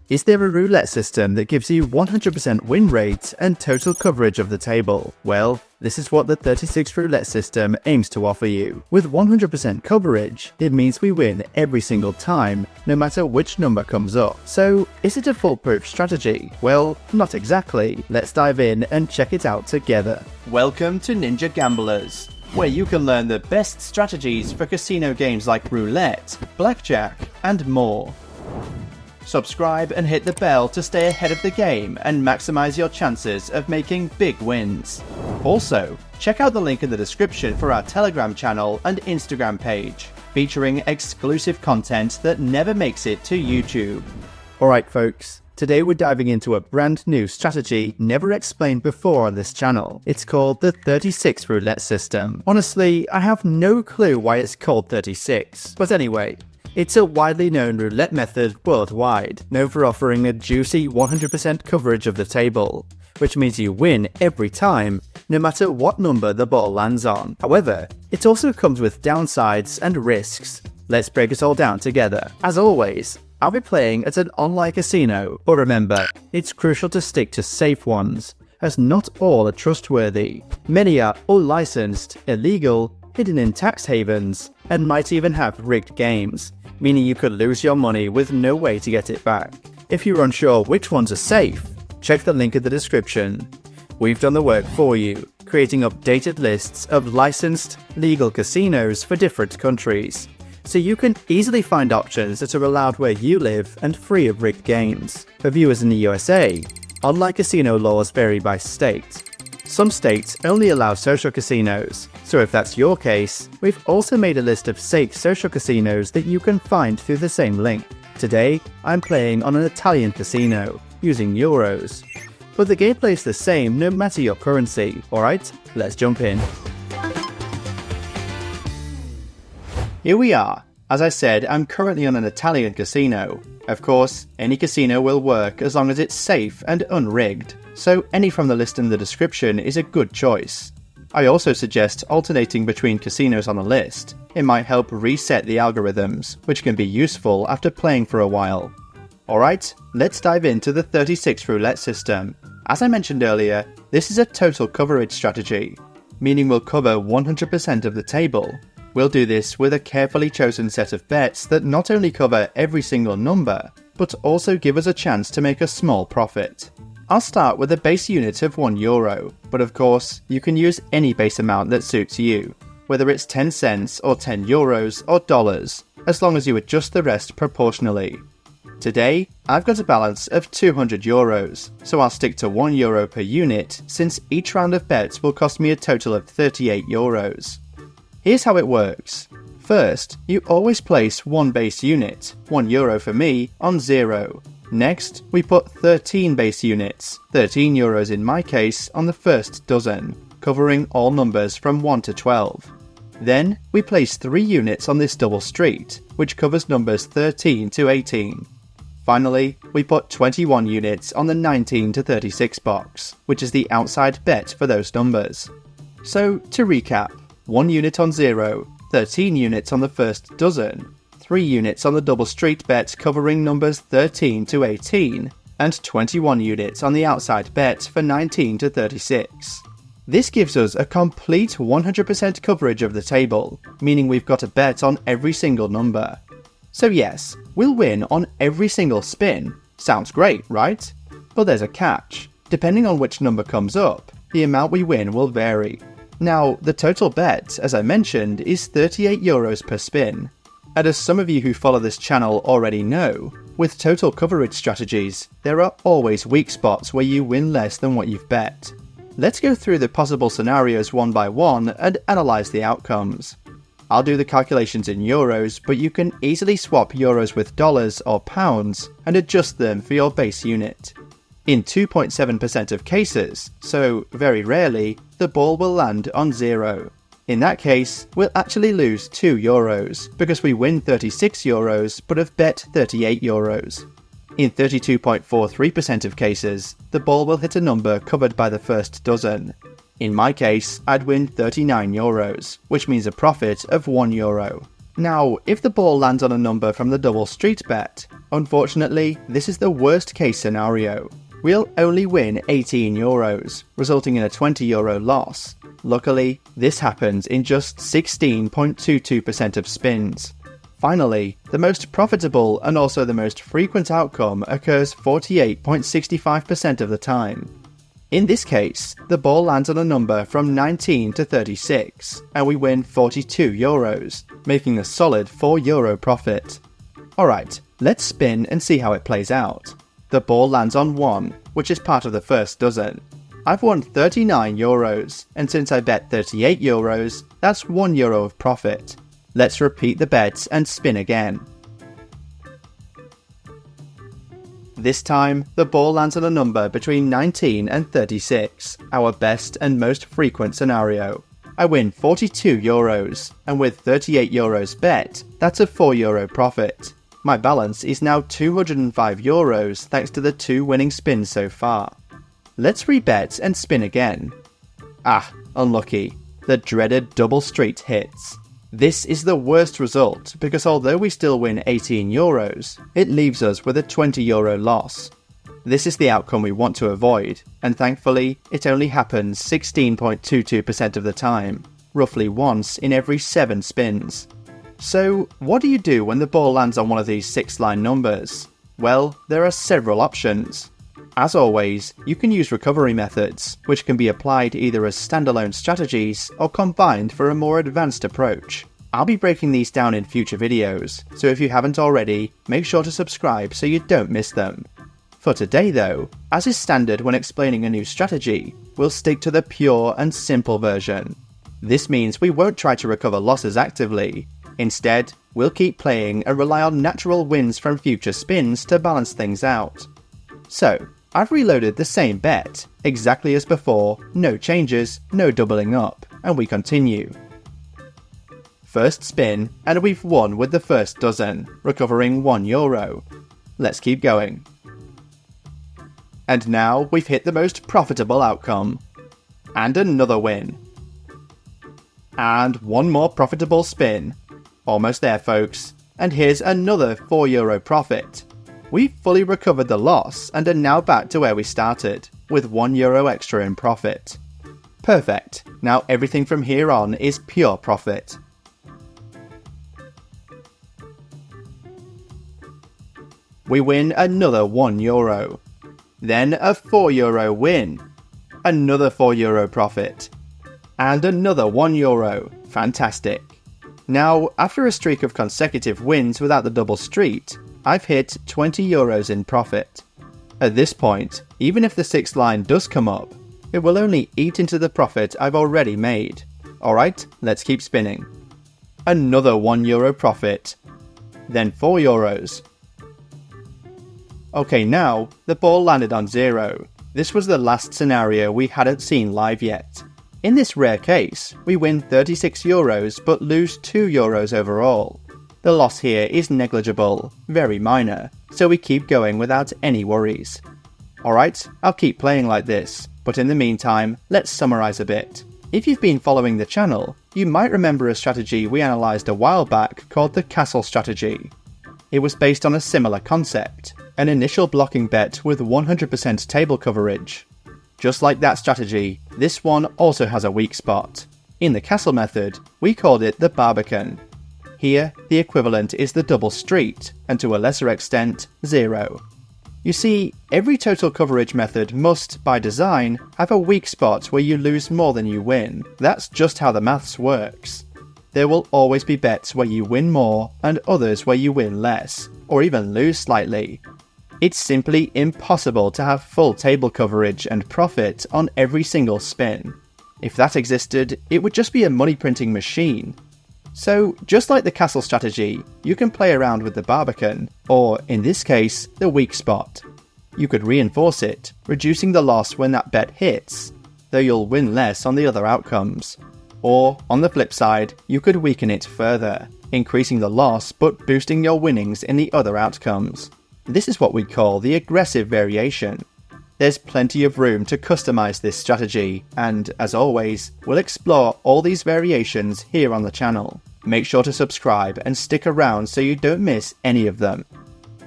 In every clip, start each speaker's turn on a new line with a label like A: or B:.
A: Is there a roulette system that gives you 100% win rate and total coverage of the table? Well, this is what the 36 roulette system aims to offer you. With 100% coverage, it means we win every single time, no matter which number comes up. So, is it a foolproof strategy? Well, not exactly. Let's dive in and check it out together. Welcome to Ninja Gamblers, where you can learn the best strategies for casino games like roulette, blackjack, and more. Subscribe and hit the bell to stay ahead of the game and maximize your chances of making big wins. Also, check out the link in the description for our Telegram channel and Instagram page, featuring exclusive content that never makes it to YouTube. Alright folks, today we're diving into a brand new strategy never explained before on this channel. It's called the 36 roulette system. Honestly, I have no clue why it's called 36, but anyway, it's a widely known roulette method worldwide, known for offering a juicy 100% coverage of the table, which means you win every time, no matter what number the ball lands on. However, it also comes with downsides and risks. Let's break it all down together. As always, I'll be playing at an online casino, but remember, it's crucial to stick to safe ones, as not all are trustworthy. Many are unlicensed, illegal, hidden in tax havens, and might even have rigged games, meaning you could lose your money with no way to get it back. If you're unsure which ones are safe, check the link in the description. We've done the work for you, creating updated lists of licensed, legal casinos for different countries, so you can easily find options that are allowed where you live and free of rigged games. For viewers in the USA, online casino laws vary by state. Some states only allow social casinos, so if that's your case, we've also made a list of safe social casinos that you can find through the same link. Today, I'm playing on an Italian casino, using euros. But the gameplay is the same no matter your currency, alright? Let's jump in. Here we are. As I said, I'm currently on an Italian casino. Of course, any casino will work as long as it's safe and unrigged, so any from the list in the description is a good choice. I also suggest alternating between casinos on the list. It might help reset the algorithms, which can be useful after playing for a while. Alright, let's dive into the 36 roulette system. As I mentioned earlier, this is a total coverage strategy, meaning we'll cover 100% of the table. We'll do this with a carefully chosen set of bets that not only cover every single number, but also give us a chance to make a small profit. I'll start with a base unit of €1, but of course, you can use any base amount that suits you, whether it's 10 cents or 10 euros or dollars, as long as you adjust the rest proportionally. Today, I've got a balance of €200, so I'll stick to €1 per unit since each round of bets will cost me a total of €38. Here's how it works. First, you always place one base unit, €1 for me, on 0. Next, we put 13 base units, €13 in my case, on the first dozen, covering all numbers from 1 to 12. Then, we place 3 units on this double street, which covers numbers 13 to 18. Finally, we put 21 units on the 19 to 36 box, which is the outside bet for those numbers. So, to recap, 1 unit on 0, 13 units on the first dozen, 3 units on the double street bet covering numbers 13 to 18, and 21 units on the outside bet for 19 to 36. This gives us a complete 100% coverage of the table, meaning we've got a bet on every single number. So yes, we'll win on every single spin. Sounds great, right? But there's a catch. Depending on which number comes up, the amount we win will vary. Now, the total bet, as I mentioned, is €38 per spin. And as some of you who follow this channel already know, with total coverage strategies, there are always weak spots where you win less than what you've bet. Let's go through the possible scenarios one by one and analyse the outcomes. I'll do the calculations in euros, but you can easily swap euros with dollars or pounds and adjust them for your base unit. In 2.7% of cases, so very rarely, the ball will land on 0. In that case, we'll actually lose €2 because we win €36 but have bet €38. In 32.43% of cases, the ball will hit a number covered by the first dozen. In my case, I'd win €39, which means a profit of €1. Now, if the ball lands on a number from the double street bet, unfortunately, this is the worst case scenario. We'll only win €18, resulting in a €20 loss. Luckily, this happens in just 16.22% of spins. Finally, the most profitable and also the most frequent outcome occurs 48.65% of the time. In this case, the ball lands on a number from 19 to 36, and we win €42, making a solid €4 profit. Alright, let's spin and see how it plays out. The ball lands on 1, which is part of the first dozen. I've won €39, and since I bet €38, that's €1 of profit. Let's repeat the bets and spin again. This time, the ball lands on a number between 19 and 36, our best and most frequent scenario. I win €42, and with €38 bet, that's a €4 profit. My balance is now €205 thanks to the 2 winning spins so far. Let's rebet and spin again. Ah, unlucky. The dreaded double street hits. This is the worst result because although we still win €18, it leaves us with a €20 loss. This is the outcome we want to avoid, and thankfully it only happens 16.22% of the time, roughly once in every 7 spins. So what do you do when the ball lands on one of these 6-line numbers? Well, there are several options. As always, you can use recovery methods, which can be applied either as standalone strategies or combined for a more advanced approach. I'll be breaking these down in future videos, so if you haven't already, make sure to subscribe so you don't miss them. For today though, as is standard when explaining a new strategy, we'll stick to the pure and simple version. This means we won't try to recover losses actively. Instead, we'll keep playing and rely on natural wins from future spins to balance things out. So, I've reloaded the same bet, exactly as before, no changes, no doubling up, and we continue. First spin, and we've won with the first dozen, recovering €1. Let's keep going. And now we've hit the most profitable outcome. And another win. And one more profitable spin. Almost there, folks. And here's another €4 profit. We've fully recovered the loss and are now back to where we started, with €1 extra in profit. Perfect. Now everything from here on is pure profit. We win another €1. Then a €4 win. Another €4 profit. And another €1. Fantastic. Now, after a streak of consecutive wins without the double street, I've hit €20 in profit. At this point, even if the 6th line does come up, it will only eat into the profit I've already made. Alright, let's keep spinning. Another €1 profit. Then €4. Okay, now, the ball landed on 0. This was the last scenario we hadn't seen live yet. In this rare case, we win €36 but lose €2 overall. The loss here is negligible, very minor, so we keep going without any worries. Alright, I'll keep playing like this, but in the meantime, let's summarise a bit. If you've been following the channel, you might remember a strategy we analysed a while back called the castle strategy. It was based on a similar concept, an initial blocking bet with 100% table coverage. Just like that strategy, this one also has a weak spot. In the castle method, we called it the barbican. Here, the equivalent is the double street, and to a lesser extent, 0. You see, every total coverage method must, by design, have a weak spot where you lose more than you win. That's just how the maths works. There will always be bets where you win more, and others where you win less, or even lose slightly. It's simply impossible to have full table coverage and profit on every single spin. If that existed, it would just be a money printing machine. So, just like the castle strategy, you can play around with the barbican, or, in this case, the weak spot. You could reinforce it, reducing the loss when that bet hits, though you'll win less on the other outcomes. Or, on the flip side, you could weaken it further, increasing the loss but boosting your winnings in the other outcomes. This is what we call the aggressive variation. There's plenty of room to customize this strategy, and as always, we'll explore all these variations here on the channel. make sure to subscribe and stick around so you don't miss any of them.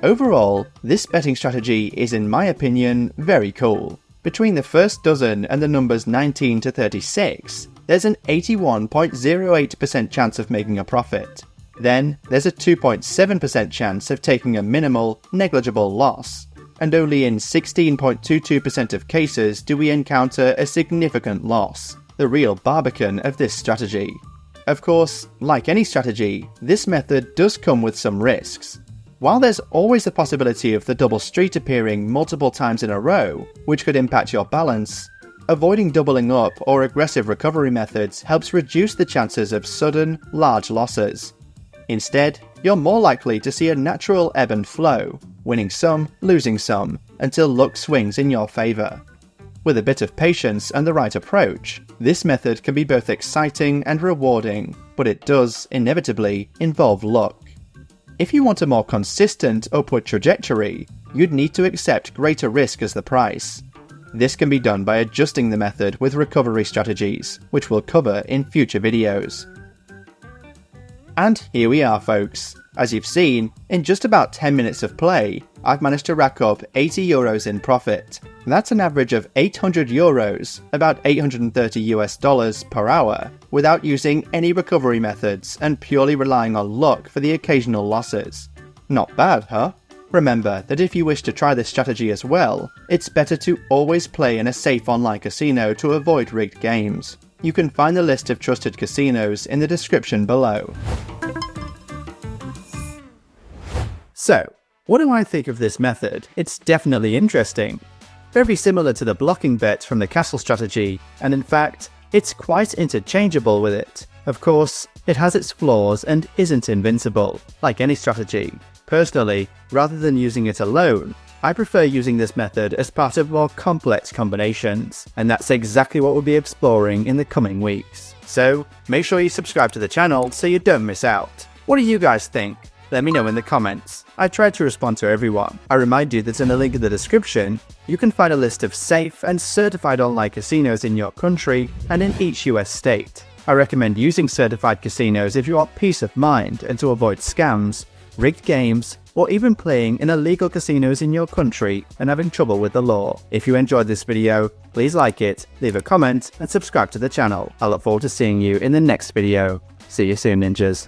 A: Overall, this betting strategy is, in my opinion, very cool. Between the first dozen and the numbers 19 to 36, there's an 81.08% chance of making a profit. Then, there's a 2.7% chance of taking a minimal, negligible loss. And only in 16.22% of cases do we encounter a significant loss, the real barbican of this strategy. Of course, like any strategy, this method does come with some risks. While there's always the possibility of the double street appearing multiple times in a row, which could impact your balance, avoiding doubling up or aggressive recovery methods helps reduce the chances of sudden, large losses. Instead, you're more likely to see a natural ebb and flow, winning some, losing some, until luck swings in your favour. With a bit of patience and the right approach, this method can be both exciting and rewarding, but it does, inevitably, involve luck. If you want a more consistent upward trajectory, you'd need to accept greater risk as the price. This can be done by adjusting the method with recovery strategies, which we'll cover in future videos. And here we are, folks. As you've seen, in just about 10 minutes of play, I've managed to rack up €80 in profit. That's an average of €800, about $830 per hour, without using any recovery methods and purely relying on luck for the occasional losses. Not bad, huh? Remember that if you wish to try this strategy as well, it's better to always play in a safe online casino to avoid rigged games. You can find the list of trusted casinos in the description below. So, what do I think of this method? It's definitely interesting. Very similar to the blocking bet from the castle strategy, and in fact, it's quite interchangeable with it. Of course, it has its flaws and isn't invincible, like any strategy. Personally, rather than using it alone, I prefer using this method as part of more complex combinations, and that's exactly what we'll be exploring in the coming weeks. So, make sure you subscribe to the channel so you don't miss out. What do you guys think? Let me know in the comments. I try to respond to everyone. I remind you that in the link in the description, you can find a list of safe and certified online casinos in your country and in each US state. I recommend using certified casinos if you want peace of mind and to avoid scams, rigged games, or even playing in illegal casinos in your country and having trouble with the law. If you enjoyed this video, please like it, leave a comment, and subscribe to the channel. I look forward to seeing you in the next video. See you soon, ninjas.